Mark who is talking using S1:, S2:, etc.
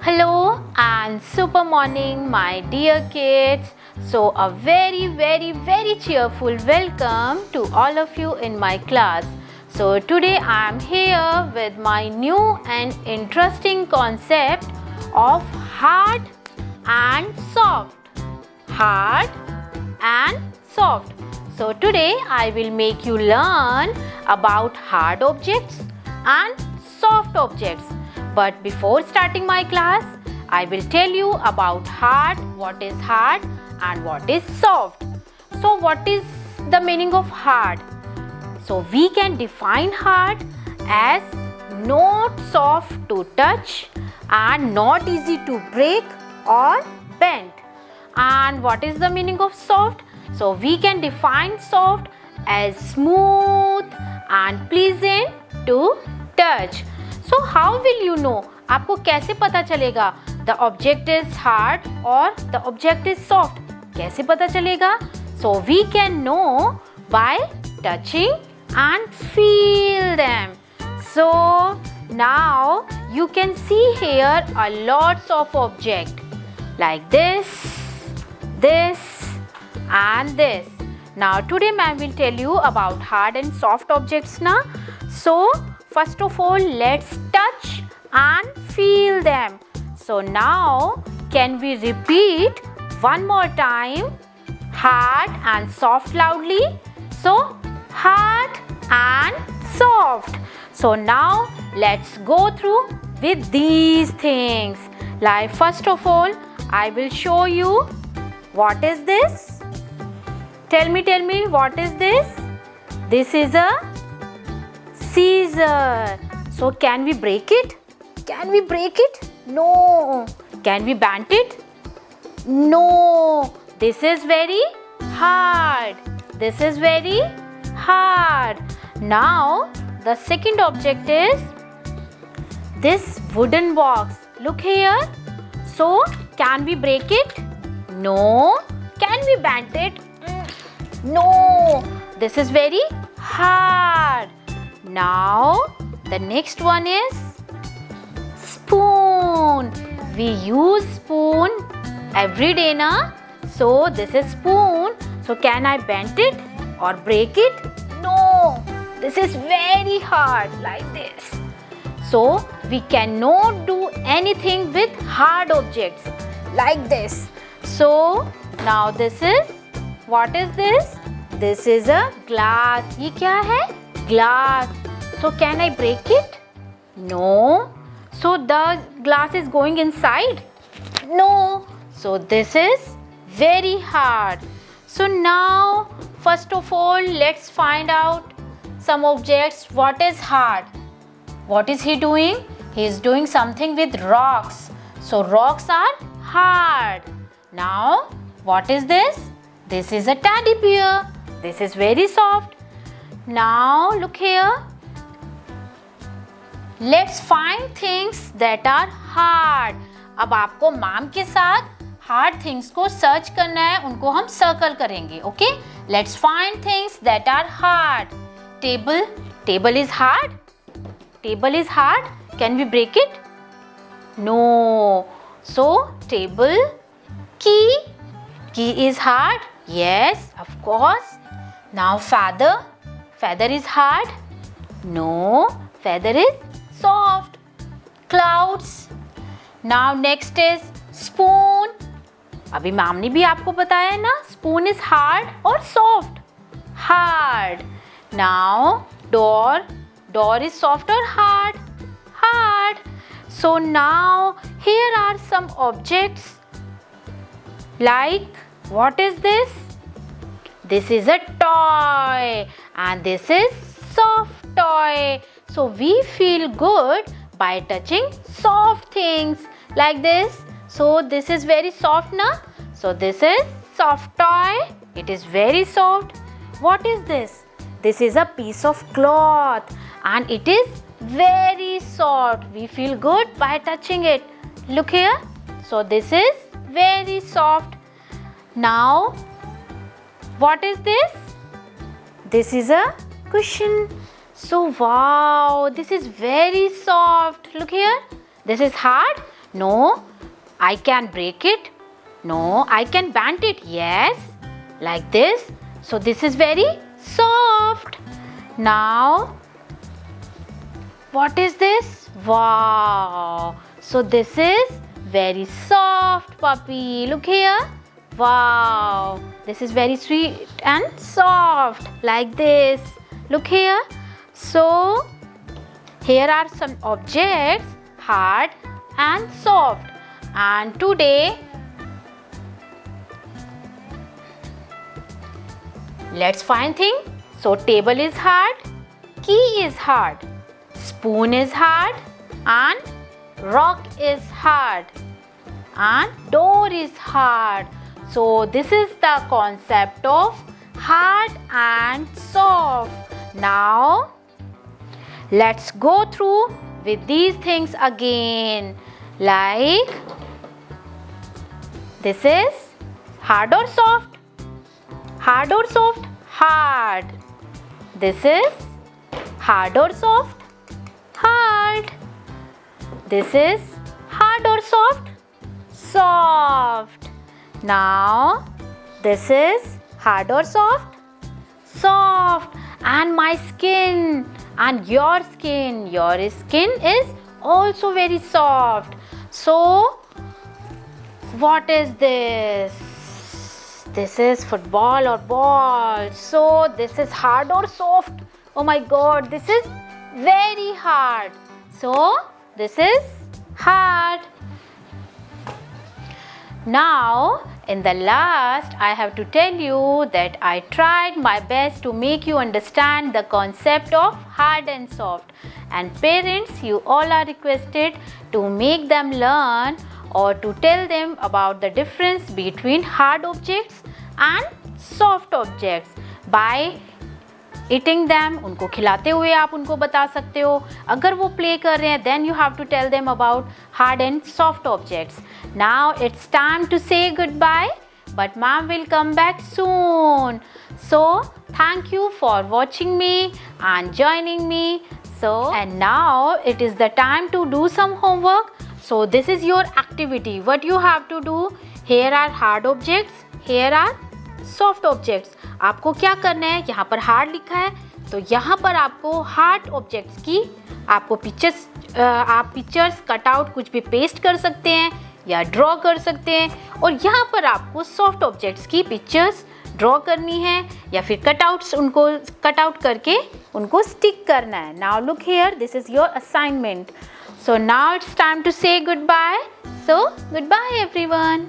S1: Hello and super morning, my dear kids. So, a very cheerful welcome to all of you in my class. So, today I am here with my new and interesting concept of hard and soft. Hard and soft. So, today I will make you learn about hard objects and soft objects. But before starting my class, I will tell you about hard, what is hard and what is soft. So what is the meaning of hard? So we can define hard as not soft to touch and not easy to break or bend. And what is the meaning of soft? So we can define soft as smooth and pleasant to touch. So how will you know? आपको कैसे पता चलेगा the object is hard or the object is soft? कैसे पता चलेगा? So we can know by touching and feel them. So now you can see here a lots of object like this and this. Now today ma'am will tell you about hard and soft objects na. So first of all, let's touch and feel them. So now, can we repeat one more time? Hard and soft loudly. So, hard and soft. So now, let's go through with these things. Like first of all, I will show you what is this. Tell me, what is this? This is a scissor. So can we break it? No. Can we bend it? No. This is very hard. Now the second object is this wooden box. Look here. So can we break it? No. Can we bend it? No. This is very hard. Now the next one is spoon. We use spoon every day na. So this is spoon. So can I bend it or break it? No. This is very hard like this. So we cannot do anything with hard objects like this. So now this is, what is this? This is a glass. ये क्या है? Glass. So can I break it? No. So the glass is going inside? No. So this is very hard. So now first of all, let's find out some objects. What is hard? What is he doing? He is doing something with rocks. So rocks are hard. Now what is this? This is a teddy bear. This is very soft. Now look here. Let's find things that are hard. अब आपको ma'am के साथ hard things को search करना है, उनको हम circle करेंगे. Okay? Let's find things that are hard. Table. Table is hard. Can we break it? No. So table. Key. Key is hard. Yes, of course. Now feather. Feather is hard. No. Feather is soft. Clouds. Now next is spoon. अभी ma'am ने भी आपको बताया ना, spoon is hard or soft? Hard. Now door. Door is soft or hard? Hard. So now here are some objects like, what is this? This is a toy and this is soft toy. So we feel good by touching soft things like this. So this is very soft na. So this is soft toy. It is very soft. What is this? This is a piece of cloth and it is very soft. We feel good by touching it. Look here. So this is very soft. Now what is this? This is a cushion. So wow, this is very soft. Look here. This is hard. No. I can break it. No. I can bend it. Yes. Like this. So this is very soft. Now, what is this? Wow. So this is very soft puppy. Look here. Wow. This is very sweet and soft. Like this. Look here. So here are some objects, hard and soft. And today, let's find things. So table is hard, key is hard, spoon is hard, and rock is hard, and door is hard. So this is the concept of hard and soft. Now let's go through with these things again. Like, this is hard or soft? Hard or soft? Hard. This is hard or soft? Hard. This is hard or soft? Soft. Now, this is hard or soft? Soft. And my skin and your skin is also very soft. So, what is this? This is football or ball. So this is hard or soft? Oh my god, this is very hard. So this is hard. Now, in the last, I have to tell you that I tried my best to make you understand the concept of hard and soft. And parents, you all are requested to make them learn or to tell them about the difference between hard objects and soft objects by eating them. उनको खिलाते हुए आप उनको बता सकते हो. अगर वो play कर रहे हैं, then you have to tell them about hard and soft objects. Now it's time to say goodbye, but mom will come back soon. So thank you for watching me and joining me. So, and now it is the time to do some homework. So this is your activity. What you have to do? Here are hard objects. Here are soft objects. आपको क्या करना है? यहाँ पर hard लिखा है, तो यहाँ पर आपको hard objects की आपको आप पिक्चर्स कट आउट कुछ भी पेस्ट कर सकते हैं या ड्रॉ कर सकते हैं. और यहाँ पर आपको सॉफ्ट ऑब्जेक्ट्स की पिक्चर्स ड्रॉ करनी है या फिर कटआउट्स उनको कट आउट करके उनको स्टिक करना है. Now look here, this is your assignment. So now it's time to say goodbye. So goodbye everyone.